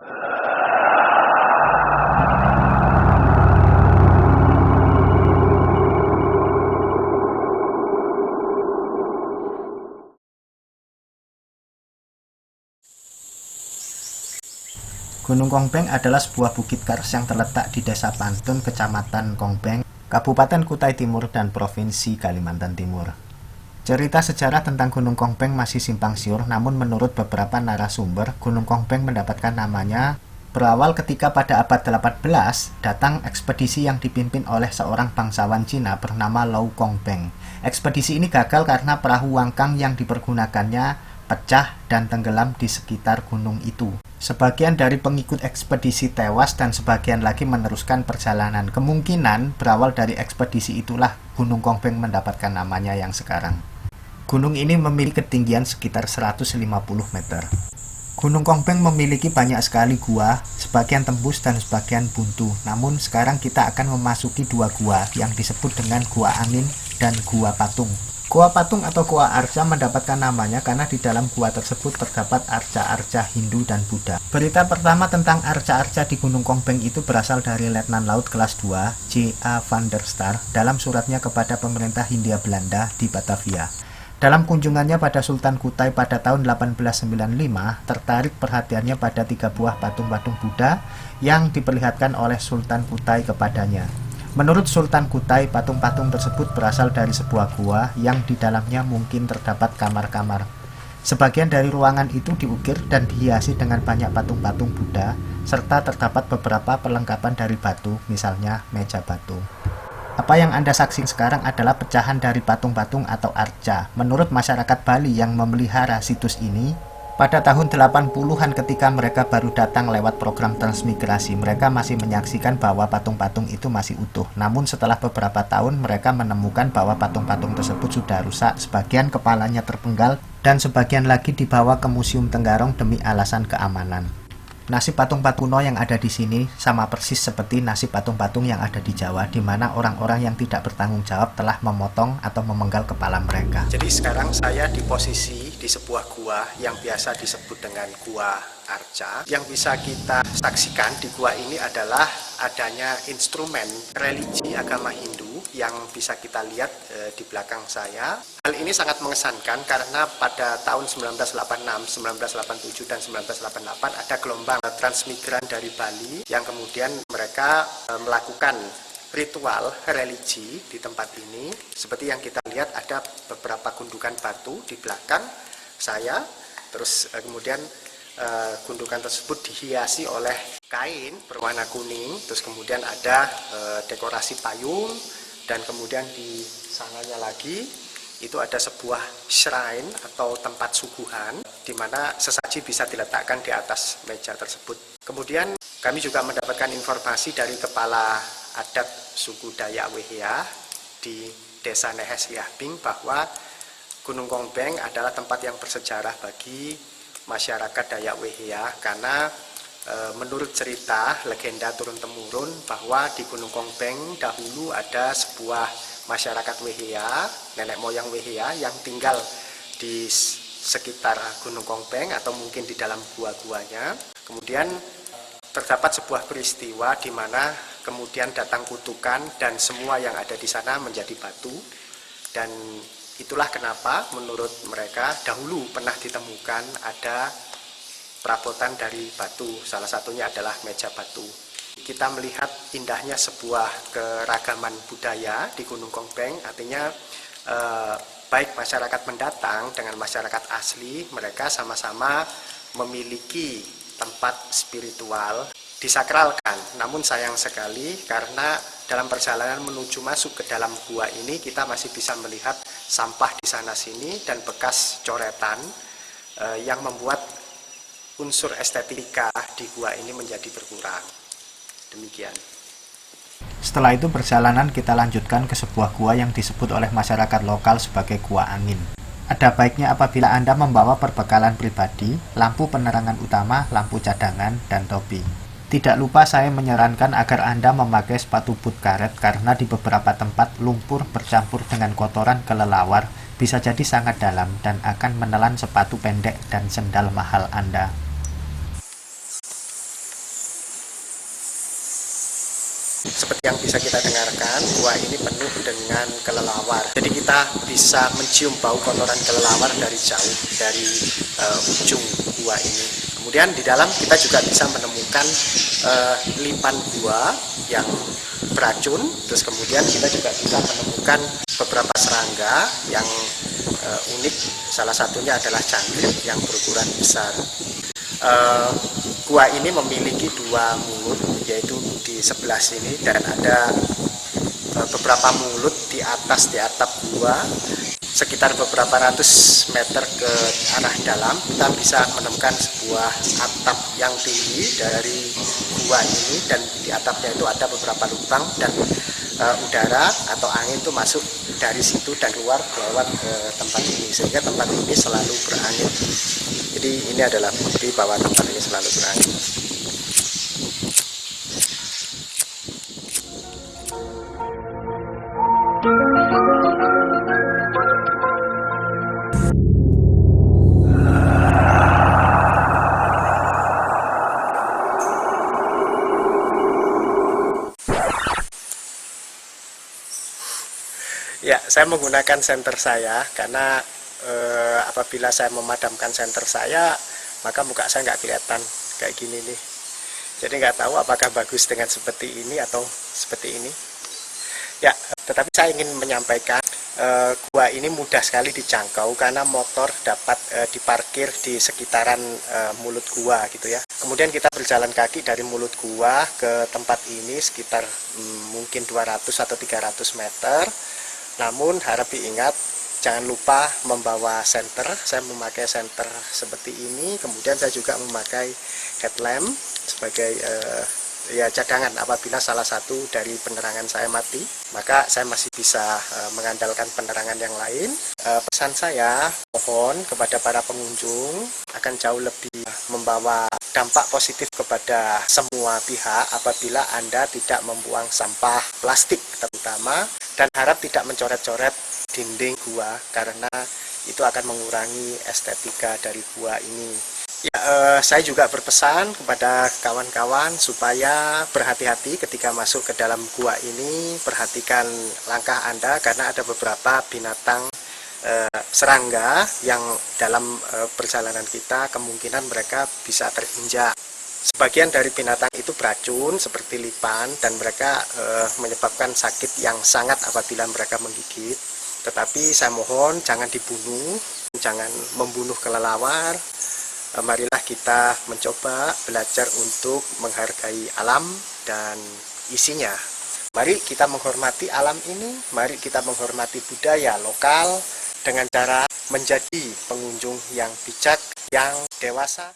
Gunung Kongbeng adalah sebuah bukit kars yang terletak di Desa Pantun, Kecamatan Kongbeng, Kabupaten Kutai Timur, dan Provinsi Kalimantan Timur. Cerita sejarah tentang Gunung Kongbeng masih simpang siur, namun menurut beberapa narasumber, Gunung Kongbeng mendapatkan namanya berawal ketika pada abad 18 datang ekspedisi yang dipimpin oleh seorang bangsawan Cina bernama Lau Kongbeng. Ekspedisi ini gagal karena perahu wangkang yang dipergunakannya pecah dan tenggelam di sekitar gunung itu. Sebagian dari pengikut ekspedisi tewas dan sebagian lagi meneruskan perjalanan. Kemungkinan berawal dari ekspedisi itulah Gunung Kongbeng mendapatkan namanya yang sekarang. Gunung ini memiliki ketinggian sekitar 150 meter. Gunung Kongbeng memiliki banyak sekali gua, sebagian tembus dan sebagian buntu. Namun sekarang kita akan memasuki dua gua yang disebut dengan Gua Angin dan Gua Patung. Gua Patung atau Gua Arja mendapatkan namanya karena di dalam gua tersebut terdapat arca-arca Hindu dan Buddha. Berita pertama tentang arca-arca di Gunung Kongbeng itu berasal dari Letnan Laut kelas 2 J.A. van der Star dalam suratnya kepada pemerintah Hindia Belanda di Batavia. Dalam kunjungannya pada Sultan Kutai pada tahun 1895, tertarik perhatiannya pada 3 buah patung-patung Buddha yang diperlihatkan oleh Sultan Kutai kepadanya. Menurut Sultan Kutai, patung-patung tersebut berasal dari sebuah gua yang di dalamnya mungkin terdapat kamar-kamar. Sebagian dari ruangan itu diukir dan dihiasi dengan banyak patung-patung Buddha, serta terdapat beberapa perlengkapan dari batu, misalnya meja batu. Apa yang Anda saksikan sekarang adalah pecahan dari patung-patung atau arca. Menurut masyarakat Bali yang memelihara situs ini, pada tahun 80-an ketika mereka baru datang lewat program transmigrasi, mereka masih menyaksikan bahwa patung-patung itu masih utuh. Namun setelah beberapa tahun mereka menemukan bahwa patung-patung tersebut sudah rusak, sebagian kepalanya terpenggal, dan sebagian lagi dibawa ke Museum Tenggarong demi alasan keamanan. Nasib patung-patung kuno yang ada di sini sama persis seperti nasib patung-patung yang ada di Jawa, di mana orang-orang yang tidak bertanggung jawab telah memotong atau memenggal kepala mereka. Jadi sekarang saya di posisi di sebuah gua yang biasa disebut dengan Gua Arca. Yang bisa kita saksikan di gua ini adalah adanya instrumen religi agama Hindu yang bisa kita lihat di belakang saya. Hal ini sangat mengesankan karena pada tahun 1986, 1987, dan 1988 ada gelombang transmigran dari Bali yang kemudian mereka melakukan ritual religi di tempat ini. Seperti yang kita lihat ada beberapa gundukan batu di belakang saya, terus kemudian gundukan tersebut dihiasi oleh kain berwarna kuning, terus kemudian ada dekorasi payung, dan kemudian di sananya lagi itu ada sebuah shrine atau tempat suguhan di mana sesaji bisa diletakkan di atas meja tersebut. Kemudian kami juga mendapatkan informasi dari kepala adat suku Dayak Wehea di Desa Nehes Yahbing bahwa Gunung Kongbeng adalah tempat yang bersejarah bagi masyarakat Dayak Wehea karena menurut cerita legenda turun-temurun bahwa di Gunung Kongbeng dahulu ada sebuah masyarakat Wehea, nenek moyang Wehea yang tinggal di sekitar Gunung Kongbeng atau mungkin di dalam gua-guanya. Kemudian terdapat sebuah peristiwa di mana kemudian datang kutukan dan semua yang ada di sana menjadi batu, dan itulah kenapa menurut mereka dahulu pernah ditemukan ada perabotan dari batu, salah satunya adalah meja batu. Kita melihat indahnya sebuah keragaman budaya di Gunung Kongbeng, artinya baik masyarakat pendatang dengan masyarakat asli, mereka sama-sama memiliki tempat spiritual, disakralkan. Namun sayang sekali karena dalam perjalanan menuju masuk ke dalam gua ini kita masih bisa melihat sampah di sana-sini dan bekas coretan yang membuat unsur estetika di gua ini menjadi berkurang. Demikian. Setelah itu perjalanan kita lanjutkan ke sebuah gua yang disebut oleh masyarakat lokal sebagai Gua Angin. Ada baiknya apabila Anda membawa perbekalan pribadi, lampu penerangan utama, lampu cadangan, dan topi. Tidak lupa saya menyarankan agar Anda memakai sepatu boot karet karena di beberapa tempat lumpur bercampur dengan kotoran kelelawar bisa jadi sangat dalam dan akan menelan sepatu pendek dan sendal mahal Anda. seperti yang bisa kita dengarkan, gua ini penuh dengan kelelawar. Jadi kita bisa mencium bau kotoran kelelawar dari jauh, dari ujung gua ini. Kemudian di dalam kita juga bisa menemukan lipan gua yang beracun. Terus kemudian kita juga bisa menemukan beberapa serangga yang unik. Salah satunya adalah cangkrik yang berukuran besar. Gua ini memiliki 2 mulut, yaitu di sebelah sini, dan ada beberapa mulut di atas, di atap gua. Sekitar beberapa ratus meter ke arah dalam, kita bisa menemukan sebuah atap yang tinggi dari gua ini, dan di atapnya itu ada beberapa lubang, dan udara atau angin itu masuk dari situ dan keluar lewat ke tempat ini, sehingga tempat ini selalu berangin. Jadi ini adalah bukti bahwa tempat ini selalu berangin. Ya, saya menggunakan senter saya karena apabila saya memadamkan senter saya, maka muka saya nggak kelihatan kayak gini nih. Jadi nggak tahu apakah bagus dengan seperti ini atau seperti ini. Ya, tetapi saya ingin menyampaikan gua ini mudah sekali dijangkau karena motor dapat diparkir di sekitaran mulut gua gitu ya. Kemudian kita berjalan kaki dari mulut gua ke tempat ini sekitar mungkin 200 atau 300 meter. Namun harap diingat, jangan lupa membawa senter. Saya memakai senter seperti ini. Kemudian saya juga memakai headlamp sebagai ya cadangan apabila salah satu dari penerangan saya mati, maka saya masih bisa mengandalkan penerangan yang lain. Pesan saya, mohon kepada para pengunjung akan jauh lebih membawa dampak positif kepada semua pihak apabila Anda tidak membuang sampah plastik terutama, dan harap tidak mencoret-coret dinding gua karena itu akan mengurangi estetika dari gua ini. Ya, saya juga berpesan kepada kawan-kawan supaya berhati-hati ketika masuk ke dalam gua ini. Perhatikan langkah Anda karena ada beberapa binatang serangga yang dalam perjalanan kita kemungkinan mereka bisa terinjak. Sebagian dari binatang itu beracun seperti lipan, dan mereka menyebabkan sakit yang sangat apabila mereka menggigit. Tetapi saya mohon jangan dibunuh, jangan membunuh kelelawar. Marilah kita mencoba belajar untuk menghargai alam dan isinya. Mari kita menghormati alam ini, mari kita menghormati budaya lokal dengan cara menjadi pengunjung yang bijak, yang dewasa.